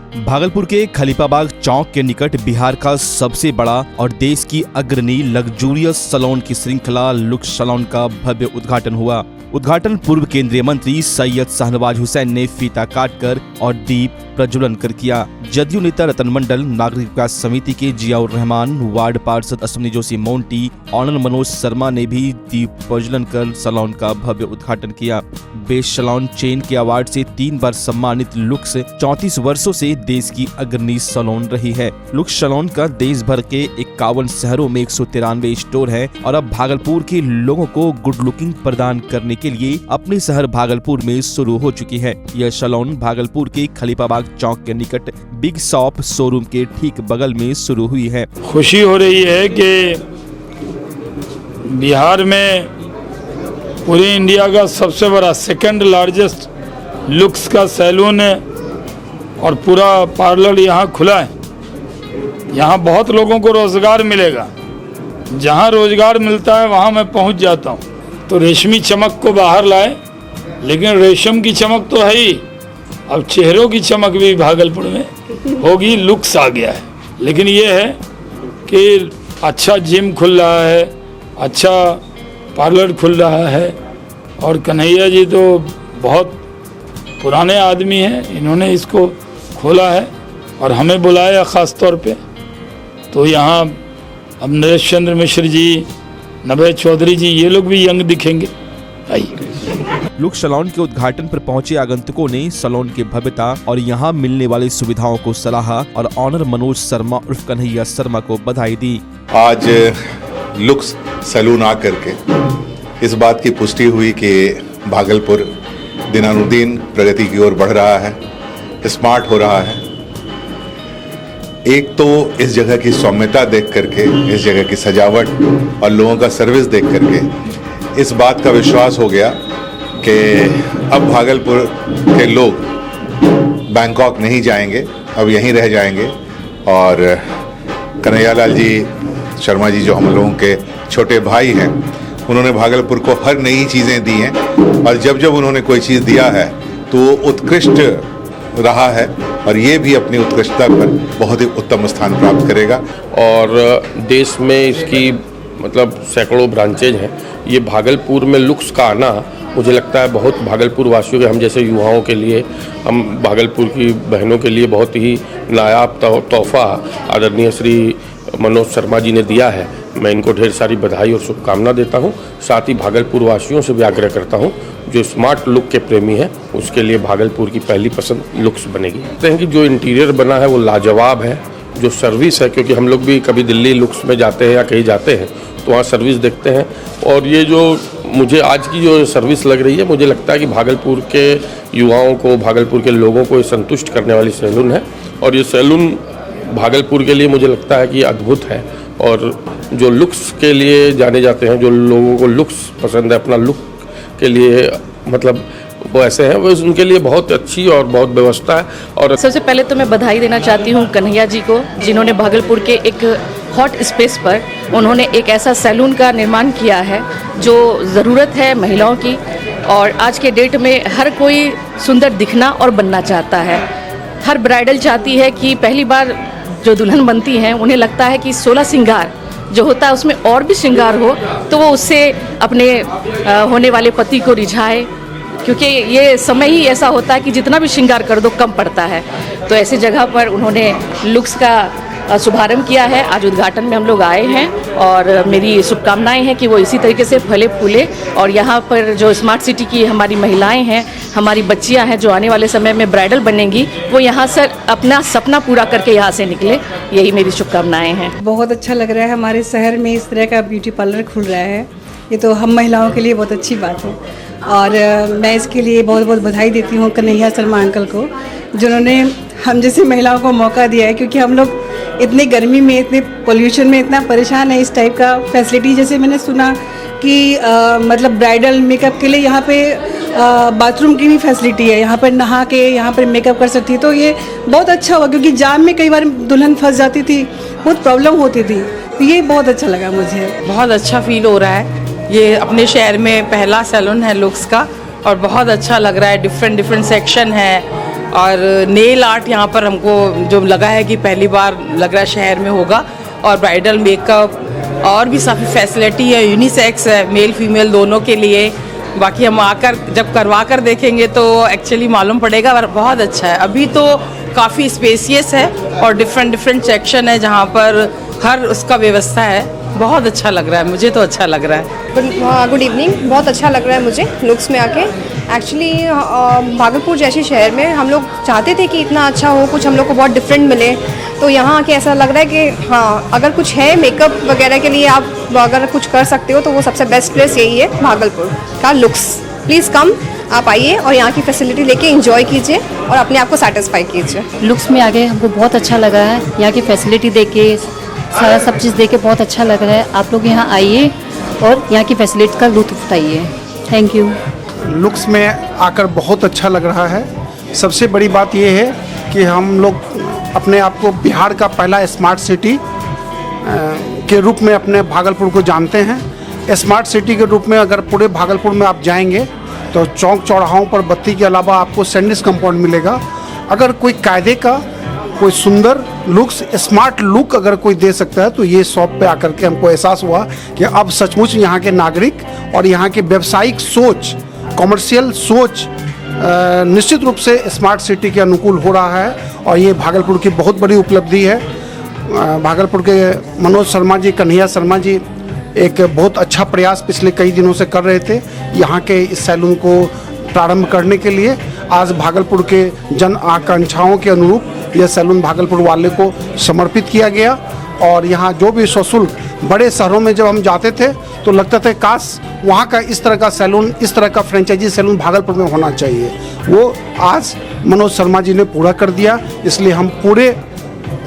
भागलपुर के खलीफाबाग चौक के निकट बिहार का सबसे बड़ा और देश की अग्रणी लग्जूरियस सैलून की श्रृंखला लुक्स सैलून का भव्य उद्घाटन हुआ। उद्घाटन पूर्व केंद्रीय मंत्री सैयद शाहनवाज हुसैन ने फीता काटकर और दीप प्रज्वलन कर किया। जदयू नेता रतन मंडल, नागरिक विकास समिति के जियाउर रहमान, वार्ड पार्षद अश्विनी जोशी मोंटी, ऑनर मनोज शर्मा ने भी दीप प्रज्वलन कर सैलून का भव्य उद्घाटन किया। बेस्ट सैलून चेन के अवार्ड से 3 बार सम्मानित लुक्स 34 वर्षों से देश की अग्रणी सैलून रही है। लुक्स सैलून का देश भर के 51 शहरों में 193 स्टोर है और अब भागलपुर के लोगों को गुड लुकिंग प्रदान करने के लिए अपने शहर भागलपुर में शुरू हो चुकी है। यह सैलून भागलपुर के खलीफाबाग चौक के निकट बिग शॉप शोरूम के ठीक बगल में शुरू हुई है। खुशी हो रही है कि बिहार में पूरे इंडिया का सबसे बड़ा सेकंड लार्जेस्ट लुक्स का सैलून है और पूरा पार्लर यहाँ खुला है। यहाँ बहुत लोगों को रोजगार मिलेगा। जहाँ रोजगार मिलता है वहाँ मैं पहुँच जाता हूँ। तो रेशमी चमक को बाहर लाए, लेकिन रेशम की चमक तो है ही, अब चेहरों की चमक भी भागलपुर में होगी। लुक्स आ गया है, लेकिन ये है कि अच्छा जिम खुल रहा है, अच्छा पार्लर खुल रहा है। और कन्हैया जी तो बहुत पुराने आदमी हैं, इन्होंने इसको खोला है और हमें बुलाया ख़ास तौर पे। तो यहाँ अब नरेश चंद्र मिश्र जी, नभे चौधरी जी, ये लोग भी यंग दिखेंगे। लुक्स सैलून के उद्घाटन पर पहुंचे आगंतुकों ने सैलून की भव्यता और यहां मिलने वाली सुविधाओं को सराहा और ऑनर मनोज शर्मा उर्फ कन्हैया शर्मा को बधाई दी। आज लुक्स सैलून आकर के इस बात की पुष्टि हुई कि भागलपुर दिनानुदिन प्रगति की ओर बढ़ रहा है, स्मार्ट हो रहा है। एक तो इस जगह की सौम्यता देख करके, इस जगह की सजावट और लोगों का सर्विस देख करके इस बात का विश्वास हो गया कि अब भागलपुर के लोग बैंकॉक नहीं जाएंगे, अब यहीं रह जाएंगे। और कन्हैयालाल जी शर्मा जी जो हम लोगों के छोटे भाई हैं, उन्होंने भागलपुर को हर नई चीज़ें दी हैं और जब जब उन्होंने कोई चीज़ दिया है तो उत्कृष्ट रहा है और ये भी अपनी उत्कृष्टता पर बहुत ही उत्तम स्थान प्राप्त करेगा। और देश में इसकी मतलब सैकड़ों ब्रांचेज हैं। ये भागलपुर में लुक्स का आना मुझे लगता है बहुत भागलपुर वासियों के, हम जैसे युवाओं के लिए, हम भागलपुर की बहनों के लिए बहुत ही नायाब तोहफा आदरणीय श्री मनोज शर्मा जी ने दिया है। मैं इनको ढेर सारी बधाई और शुभकामना देता हूँ। साथ ही भागलपुर वासियों से भी आग्रह करता हूँ, जो स्मार्ट लुक के प्रेमी हैं उसके लिए भागलपुर की पहली पसंद लुक्स बनेगी। कहते हैं कि जो इंटीरियर बना है वो लाजवाब है, जो सर्विस है, क्योंकि हम लोग भी कभी दिल्ली लुक्स में जाते हैं या कहीं जाते हैं तो वहाँ सर्विस देखते हैं। और ये जो मुझे आज की जो सर्विस लग रही है, मुझे लगता है कि भागलपुर के युवाओं को, भागलपुर के लोगों को संतुष्ट करने वाली सैलून है। और ये सैलून भागलपुर के लिए मुझे लगता है कि अद्भुत है। और जो लुक्स के लिए जाने जाते हैं, जो लोगों को लुक्स पसंद है, अपना लुक के लिए मतलब वो ऐसे हैं, वो उनके लिए बहुत अच्छी और बहुत व्यवस्था है। और सबसे पहले तो मैं बधाई देना चाहती हूँ कन्हैया जी को, जिन्होंने भागलपुर के एक हॉट स्पेस पर उन्होंने एक ऐसा सैलून का निर्माण किया है जो ज़रूरत है महिलाओं की। और आज के डेट में हर कोई सुंदर दिखना और बनना चाहता है। हर ब्राइडल चाहती है कि पहली बार जो दुल्हन बनती हैं उन्हें लगता है कि 16 श्रृंगार जो होता है उसमें और भी श्रृंगार हो, तो वो उससे अपने होने वाले पति को रिझाए, क्योंकि ये समय ही ऐसा होता है कि जितना भी श्रृंगार कर दो कम पड़ता है। तो ऐसी जगह पर उन्होंने लुक्स का शुभारंभ किया है। आज उद्घाटन में हम लोग आए हैं और मेरी शुभकामनाएं हैं कि वो इसी तरीके से फले फूले और यहाँ पर जो स्मार्ट सिटी की हमारी महिलाएं हैं, हमारी बच्चियाँ हैं जो आने वाले समय में ब्राइडल बनेंगी, वो यहाँ से अपना सपना पूरा करके यहाँ से निकले, यही मेरी शुभकामनाएं हैं। बहुत अच्छा लग रहा है हमारे शहर में इस तरह का ब्यूटी पार्लर खुल रहा है। ये तो हम महिलाओं के लिए बहुत अच्छी बात है और मैं इसके लिए बहुत बहुत बधाई देती हूँ कन्हैया शर्मा अंकल को, जिन्होंने हम जैसी महिलाओं को मौका दिया है। क्योंकि हम लोग इतनी गर्मी में, इतने पोल्यूशन में इतना परेशान है। इस टाइप का फैसिलिटी, जैसे मैंने सुना कि मतलब ब्राइडल मेकअप के लिए यहाँ पे बाथरूम की भी फैसिलिटी है, यहाँ पर नहा के यहाँ पर मेकअप कर सकती है। तो ये बहुत अच्छा हुआ, क्योंकि जाम में कई बार दुल्हन फंस जाती थी, बहुत प्रॉब्लम होती थी। तो ये बहुत अच्छा लगा मुझे, बहुत अच्छा फील हो रहा है। ये अपने शहर में पहला सैलून है लुक्स का और बहुत अच्छा लग रहा है। डिफरेंट सेक्शन है और नेल आर्ट यहाँ पर हमको जो लगा है कि पहली बार लग रहा है शहर में होगा, और ब्राइडल मेकअप और भी काफ़ी फैसिलिटी है, यूनिसेक्स है, मेल फीमेल दोनों के लिए। बाकी हम आकर जब करवा कर देखेंगे तो एक्चुअली मालूम पड़ेगा, और बहुत अच्छा है। अभी तो काफ़ी स्पेसियस है और डिफरेंट सेक्शन है जहाँ पर हर उसका व्यवस्था है। बहुत अच्छा लग रहा है, मुझे तो अच्छा लग रहा है। Good evening. बहुत अच्छा लग रहा है मुझे लुक्स में आके। एक्चुअली भागलपुर जैसे शहर में हम लोग चाहते थे कि इतना अच्छा हो, कुछ हम लोग को बहुत डिफरेंट मिले, तो यहाँ आके ऐसा लग रहा है कि हाँ, अगर कुछ है मेकअप वगैरह के लिए, आप अगर कुछ कर सकते हो तो वो सबसे बेस्ट प्लेस यही है, भागलपुर का लुक्स। प्लीज़ कम, आप आइए और यहाँ की फैसिलिटी लेके एंजॉय कीजिए और अपने आप को सेटिस्फाई कीजिए। लुक्स में आगे हमको बहुत अच्छा लगा है, यहाँ की फैसिलिटी देख के, सारा सब चीज़ देख के बहुत अच्छा लग रहा है। आप लोग यहाँ आइए और यहाँ की फैसिलिटी का लुत्फ़ उठाइए। Thank you. लुक्स में आकर बहुत अच्छा लग रहा है। सबसे बड़ी बात यह है कि हम लोग अपने आप को बिहार का पहला स्मार्ट सिटी के रूप में अपने भागलपुर को जानते हैं। स्मार्ट सिटी के रूप में अगर पूरे भागलपुर में आप जाएंगे तो चौक चौराहों पर बत्ती के अलावा आपको सैंडविच कंपाउंड मिलेगा। अगर कोई कायदे का, कोई सुंदर लुक्स, स्मार्ट लुक अगर कोई दे सकता है तो ये शॉप पे आकर के हमको एहसास हुआ कि अब सचमुच यहाँ के नागरिक और यहाँ के व्यावसायिक सोच, कमर्शियल सोच निश्चित रूप से स्मार्ट सिटी के अनुकूल हो रहा है, और ये भागलपुर की बहुत बड़ी उपलब्धि है। भागलपुर के मनोज शर्मा जी, कन्हैया शर्मा जी एक बहुत अच्छा प्रयास पिछले कई दिनों से कर रहे थे यहाँ के इस सैलून को प्रारंभ करने के लिए। आज भागलपुर के जन आकांक्षाओं के अनुरूप यह सैलून भागलपुर वाले को समर्पित किया गया, और यहाँ जो भी सशुल्क, बड़े शहरों में जब हम जाते थे तो लगता था काश वहाँ का इस तरह का सैलून, इस तरह का फ्रेंचाइजी सैलून भागलपुर में होना चाहिए। वो आज मनोज शर्मा जी ने पूरा कर दिया। इसलिए हम पूरे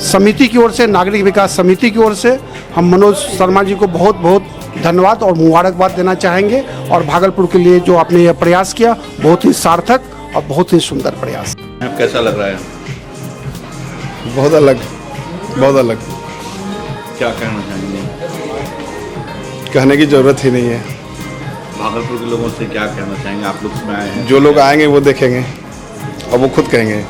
समिति की ओर से, नागरिक विकास समिति की ओर से हम मनोज शर्मा जी को बहुत बहुत धन्यवाद और मुबारकबाद देना चाहेंगे। और भागलपुर के लिए जो आपने यह प्रयास किया, बहुत ही सार्थक और बहुत ही सुंदर प्रयास। कैसा लग रहा है? बहुत अलग, बहुत अलग। क्या कहना चाहेंगे? कहने की ज़रूरत ही नहीं है। भागलपुर के लोगों से क्या कहना चाहेंगे? आप लोग इसमें आए हैं, जो लोग आएंगे वो देखेंगे और वो खुद कहेंगे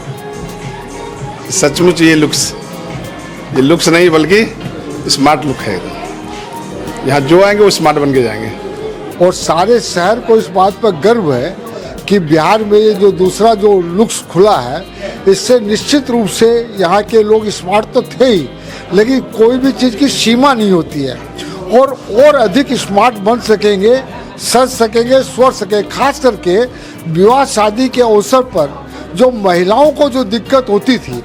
सचमुच ये लुक्स नहीं बल्कि स्मार्ट लुक है। यहाँ जो आएंगे वो स्मार्ट बन के जाएंगे। और सारे शहर को इस बात पर गर्व है कि बिहार में ये जो दूसरा जो लुक्स खुला है, इससे निश्चित रूप से यहाँ के लोग स्मार्ट तो थे ही, लेकिन कोई भी चीज़ की सीमा नहीं होती है, और अधिक स्मार्ट बन सकेंगे, सज सकेंगे, स्वर सकेंगे। खास करके विवाह शादी के अवसर पर जो महिलाओं को जो दिक्कत होती थी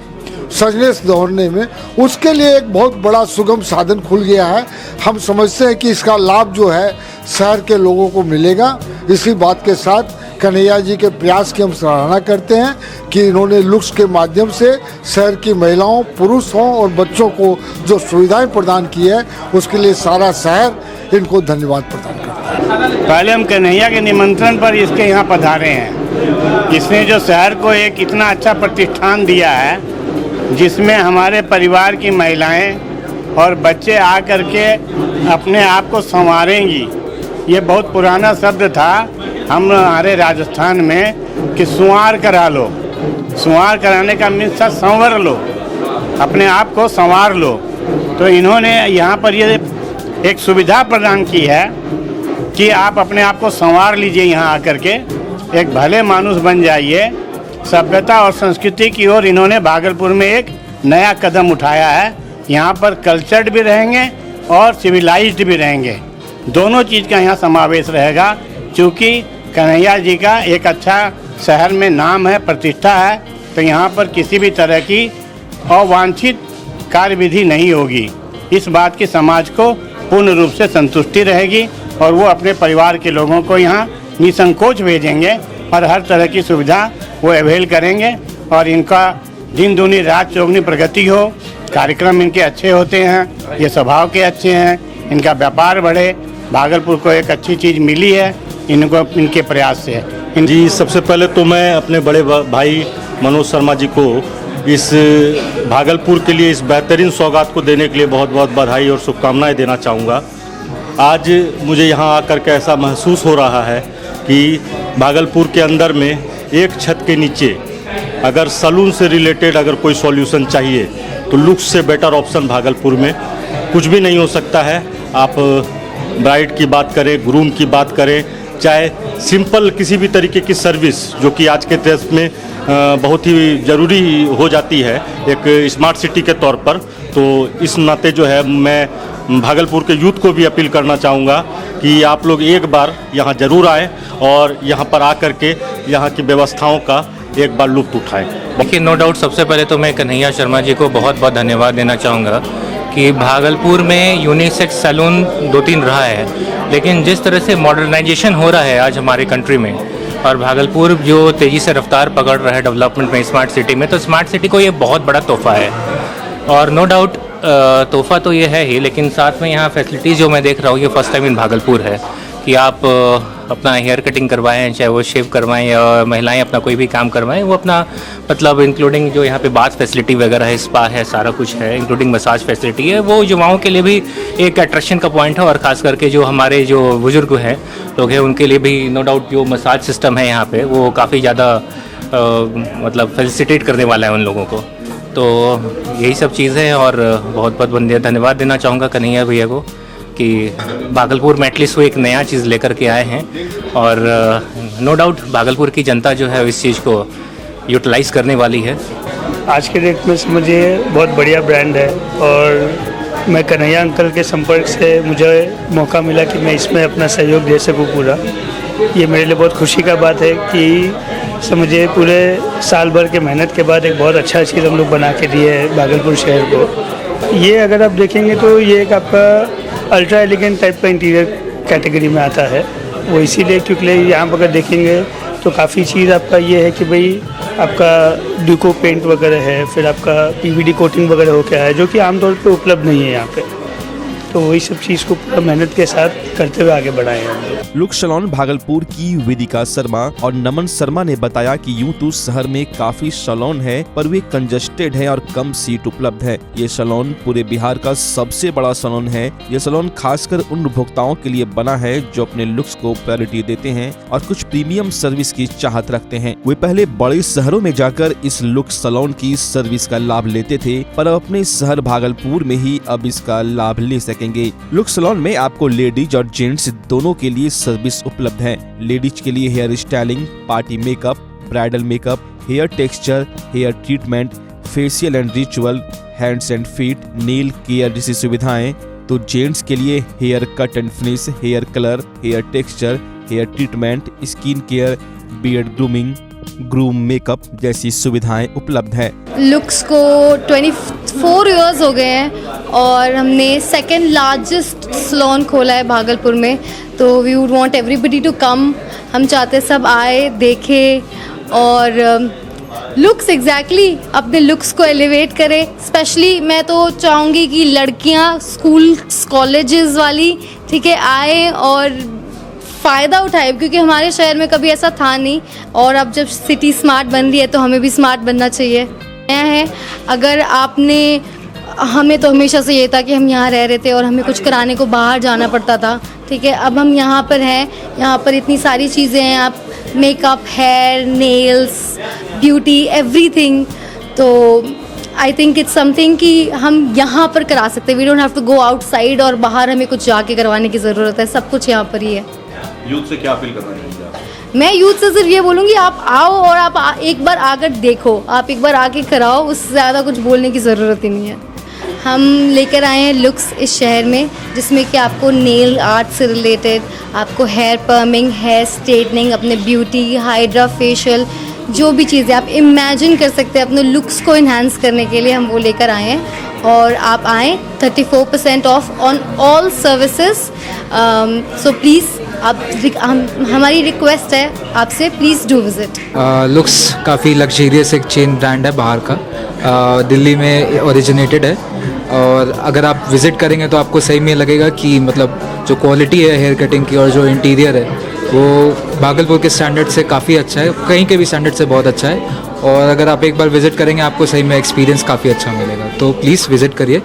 सजने दौड़ने में, उसके लिए एक बहुत बड़ा सुगम साधन खुल गया है। हम समझते हैं कि इसका लाभ जो है शहर के लोगों को मिलेगा। इसी बात के साथ कन्हैया जी के प्रयास की हम सराहना करते हैं कि इन्होंने लुक्स के माध्यम से शहर की महिलाओं, पुरुषों और बच्चों को जो सुविधाएं प्रदान की है, उसके लिए सारा शहर इनको धन्यवाद प्रदान करता है। पहले हम कन्हैया के निमंत्रण पर इसके यहाँ पधारे हैं। इसने जो शहर को एक इतना अच्छा प्रतिष्ठान दिया है, जिसमें हमारे परिवार की महिलाएं और बच्चे आ कर के अपने आप को संवारेंगी। ये बहुत पुराना शब्द था हमारे राजस्थान में कि सुंवार करा लो। सुंवार कराने का मीन्स था संवर लो, अपने आप को संवार लो। तो इन्होंने यहाँ पर ये एक सुविधा प्रदान की है कि आप अपने आप को संवार लीजिए, यहाँ आकर के एक भले मानुष बन जाइए। सभ्यता और संस्कृति की ओर इन्होंने भागलपुर में एक नया कदम उठाया है। यहाँ पर कल्चर्ड भी रहेंगे और सिविलाइज्ड भी रहेंगे, दोनों चीज़ का यहाँ समावेश रहेगा। क्योंकि कन्हैया जी का एक अच्छा शहर में नाम है, प्रतिष्ठा है, तो यहाँ पर किसी भी तरह की अवांछित कार्यविधि नहीं होगी। इस बात की समाज को पूर्ण रूप से संतुष्टि रहेगी और वो अपने परिवार के लोगों को यहाँ निसंकोच भेजेंगे और हर तरह की सुविधा वो अवेल करेंगे। और इनका दिन दूनी रात चौगुनी प्रगति हो। कार्यक्रम इनके अच्छे होते हैं, ये स्वभाव के अच्छे हैं, इनका व्यापार बढ़े। भागलपुर को एक अच्छी चीज़ मिली है इनको, इनके प्रयास से। जी, सबसे पहले तो मैं अपने बड़े भाई मनोज शर्मा जी को इस भागलपुर के लिए इस बेहतरीन सौगात को देने के लिए बहुत बहुत बधाई और शुभकामनाएं देना चाहूँगा। आज मुझे यहाँ आकर के ऐसा महसूस हो रहा है कि भागलपुर के अंदर में एक छत के नीचे अगर सलून से रिलेटेड अगर कोई सॉल्यूशन चाहिए तो लुक्स से बेटर ऑप्शन भागलपुर में कुछ भी नहीं हो सकता है। आप ब्राइड की बात करें, ग्रूम की बात करें, चाहे सिंपल किसी भी तरीके की सर्विस जो कि आज के देश में बहुत ही ज़रूरी हो जाती है एक स्मार्ट सिटी के तौर पर। तो इस नाते जो है मैं भागलपुर के यूथ को भी अपील करना चाहूँगा कि आप लोग एक बार यहाँ ज़रूर आएँ और यहाँ पर आकर के यहाँ की व्यवस्थाओं का एक बार लुत्फ़ उठाएँ। देखिए, नो डाउट सबसे पहले तो मैं कन्हैया शर्मा जी को बहुत बहुत धन्यवाद देना चाहूँगा कि भागलपुर में यूनिसेक्स सैलून 2-3 रहा है, लेकिन जिस तरह से मॉडर्नाइजेशन हो रहा है आज हमारे कंट्री में और भागलपुर जो तेज़ी से रफ्तार पकड़ रहा है डेवलपमेंट में स्मार्ट सिटी में, तो स्मार्ट सिटी को ये बहुत बड़ा तोहफा है। और नो डाउट तोहफा तो ये है ही, लेकिन साथ में यहाँ फैसिलिटीज़ जो मैं देख रहा हूँ ये फर्स्ट टाइम इन भागलपुर है कि आप अपना हेयर कटिंग करवाएं, चाहे वो शेव करवाएं या महिलाएं अपना कोई भी काम करवाएं, वो अपना मतलब इंक्लूडिंग जो यहाँ पे बाथ फैसिलिटी वगैरह है, स्पा है, सारा कुछ है, इंक्लूडिंग मसाज फैसिलिटी है, वो युवाओं के लिए भी एक अट्रैक्शन का पॉइंट है। और ख़ास करके जो हमारे जो बुज़ुर्ग हैं लोग हैं उनके लिए भी नो डाउट जो मसाज सिस्टम है यहाँ पे वो काफ़ी ज़्यादा मतलब फैसिलिटेट करने वाला है उन लोगों को। तो यही सब चीज़ें हैं और बहुत बहुत धन्यवाद देना चाहूँगा कन्हैया भैया को कि भागलपुर में एटलीस्ट वो एक नया चीज़ लेकर के आए हैं। और नो डाउट भागलपुर की जनता जो है इस चीज़ को यूटिलाइज़ करने वाली है। आज के डेट में मुझे बहुत बढ़िया ब्रांड है और मैं कन्हैया अंकल के संपर्क से मुझे मौका मिला कि मैं इसमें अपना सहयोग दे सकूं पूरा। ये मेरे लिए बहुत खुशी का बात है कि समझे पूरे साल भर के मेहनत के बाद एक बहुत अच्छा चीज़ हम लोग बना के दिए है भागलपुर शहर को। ये अगर आप देखेंगे तो ये एक आपका अल्ट्रा एलिगेंट टाइप का इंटीरियर कैटेगरी में आता है। वो इसीलिए क्योंकि यहाँ पर अगर देखेंगे तो काफ़ी चीज़ आपका ये है कि भाई आपका ड्यूको पेंट वगैरह है, फिर आपका पीवीडी कोटिंग वगैरह हो गया है जो कि आमतौर पे उपलब्ध नहीं है यहाँ पे। तो वही सब चीज़ को पूरा मेहनत के साथ करते हुए आगे बढ़ाए हैं। लुक्स सैलून भागलपुर की वेदिका शर्मा और नमन शर्मा ने बताया कि यूं तो शहर में काफी सैलून है पर वे कंजस्टेड है और कम सीट उपलब्ध है। ये सैलून पूरे बिहार का सबसे बड़ा सैलून है। ये सैलून खासकर उन उपभोक्ताओं के लिए बना है जो अपने लुक्स को प्रायोरिटी देते हैं और कुछ प्रीमियम सर्विस की चाहत रखते हैं। वे पहले बड़े शहरों में जाकर इस लुक्स सैलून की सर्विस का लाभ लेते थे पर अपने शहर भागलपुर में ही अब इसका लाभ ले सकेंगे। लुक्स सैलून में आपको लेडीज और जेंट्स दोनों के लिए सर्विस उपलब्ध है। लेडीज के लिए hair styling, party makeup, bridal makeup, hair texture, hair treatment, facial and ritual, hands and feet, nail care जैसी सुविधाएं। तो जेंट्स के लिए hair cut and finish, hair colour, hair texture, hair treatment, skin care, beard grooming, groom makeup जैसी सुविधाएं उपलब्ध है। Looks को 24 इयर्स हो गए हैं और हमने सेकंड लार्जेस्ट सैलून खोला है भागलपुर में। तो we would want everybody to come. हम चाहते सब आए, देखें और लुक्स एग्जैक्टली अपने लुक्स को एलिवेट करें। स्पेशली मैं तो चाहूँगी कि लड़कियाँ स्कूल कॉलेजेस वाली ठीक है आए और फ़ायदा उठाए, क्योंकि हमारे शहर में कभी ऐसा था नहीं और अब जब सिटी स्मार्ट बन रही है तो हमें भी स्मार्ट बनना चाहिए। नया है, अगर आपने हमें तो हमेशा से ये था कि हम यहाँ रह रहे थे और हमें कुछ कराने को बाहर जाना पड़ता था ठीक है। अब हम यहाँ पर हैं, यहाँ पर इतनी सारी चीज़ें हैं, आप makeup, hair, nails, beauty, everything. तो आई थिंक इट्स समथिंग कि हम यहाँ पर करा सकते हैं। We don't have to go outside और बाहर हमें कुछ जाके करवाने की ज़रूरत है। सब कुछ यहाँ पर ही है। यूथ से क्या अपील करना चाहेंगे आप? मैं यूथ से सिर्फ ये बोलूँगी आप आओ और आप एक बार आकर देखो, आप एक बार आके कराओ, उससे ज़्यादा कुछ बोलने की ज़रूरत ही नहीं है। हम लेकर आए हैं लुक्स इस शहर में जिसमें कि आपको नेल आर्ट से रिलेटेड, आपको हेयर पर्मिंग, हेयर स्ट्रेटनिंग, अपने ब्यूटी, हाइड्रा फेशियल, जो भी चीज़ें आप इमेजिन कर सकते हैं अपने लुक्स को इन्हांस करने के लिए हम वो लेकर आए हैं। और आप आएँ, 34% of on all services. So please आप हमारी रिक्वेस्ट है आपसे, प्लीज़ डू विज़िट। लुक्स काफ़ी लग्जरियस एक चेन ब्रांड है बाहर का, दिल्ली में ओरिजिनेटेड है और अगर आप विज़िट करेंगे तो आपको सही में लगेगा कि मतलब जो क्वालिटी है हेयर कटिंग की और जो इंटीरियर है वो भागलपुर के स्टैंडर्ड से काफ़ी अच्छा है, कहीं के भी स्टैंडर्ड से बहुत अच्छा है। और अगर आप एक बार विज़िट करेंगे आपको सही में एक्सपीरियंस काफ़ी अच्छा मिलेगा। तो प्लीज़ विज़िट करिए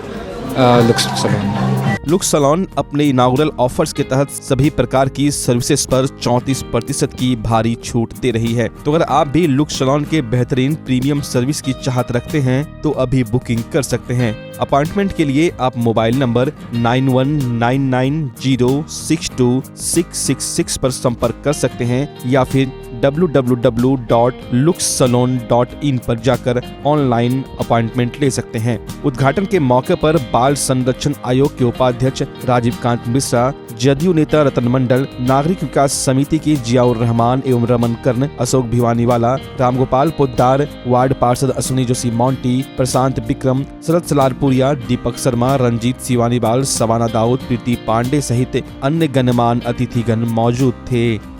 लुक्स सैलून। लुक्स सैलून अपने इनागुरल ऑफर्स के तहत सभी प्रकार की सर्विसेज पर 34% की भारी छूट दे रही है। तो अगर आप भी लुक्स सैलून के बेहतरीन प्रीमियम सर्विस की चाहत रखते हैं तो अभी बुकिंग कर सकते हैं। अपॉइंटमेंट के लिए आप मोबाइल नंबर 9199062666 पर संपर्क कर सकते हैं या फिर www.luxsalon.in पर जाकर ऑनलाइन अपॉइंटमेंट ले सकते हैं। उद्घाटन के मौके पर बाल संरक्षण आयोग के उपाध्यक्ष राजीव कांत मिश्रा, जदयू नेता रतन मंडल, नागरिक विकास समिति की जियाउर रहमान एवं रमन कर्ण, अशोक भिवानीवाला, रामगोपाल पोद्दार, वार्ड पार्षद अश्विनी जोशी मोंटी, प्रशांत विक्रम, शरद सलारपुरिया, दीपक शर्मा, रंजीत सिवानीवाल, सवाना दाऊद, प्रीति पांडे सहित अन्य गणमान्य अतिथिगण मौजूद थे।